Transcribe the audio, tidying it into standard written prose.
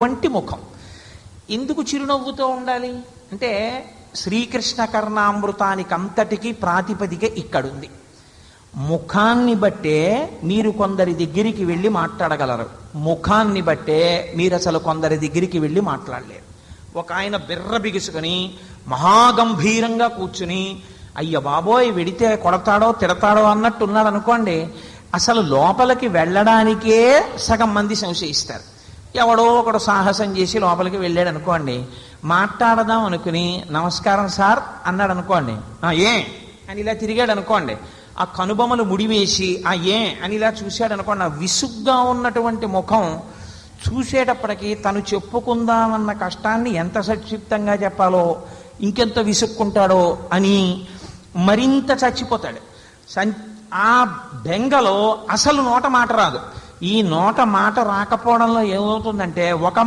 వంటి ముఖం. ఎందుకు చిరునవ్వుతో ఉండాలి అంటే శ్రీకృష్ణ కర్ణామృతానికి అంతటికీ ప్రాతిపదిక ఇక్కడుంది. ముఖాన్ని బట్టే మీరు కొందరి దగ్గరికి వెళ్ళి మాట్లాడగలరు, ముఖాన్ని బట్టే మీరు అసలు కొందరి దగ్గరికి వెళ్ళి మాట్లాడలేరు. ఒక ఆయన బిర్ర బిగుసుకొని మహాగంభీరంగా కూర్చుని అయ్య బాబోయ్ వెడితే కొడతాడో తిడతాడో అన్నట్టు ఉన్నాడు అనుకోండి, అసలు లోపలికి వెళ్ళడానికే సగం మంది సంశయిస్తారు. ఎవడో ఒకడు సాహసం చేసి లోపలికి వెళ్ళాడు అనుకోండి, మాట్లాడదాం అనుకుని నమస్కారం సార్ అన్నాడు అనుకోండి, ఏ అని ఇలా తిరిగాడు అనుకోండి, ఆ కనుబొమలు ముడివేసి ఏ అని ఇలా చూశాడు అనుకోండి, ఆ విసుగ్గా ఉన్నటువంటి ముఖం చూసేటప్పటికీ తను చెప్పుకుందామన్న కష్టాన్ని ఎంత సంక్షిప్తంగా చెప్పాలో, ఇంకెంత విసుక్కుంటాడో అని మరింత చచ్చిపోతాడు. ఆ బెంగలో అసలు నోట మాట రాదు. ఈ నోట మాట రాకపోవడంలో ఏమవుతుందంటే ఒక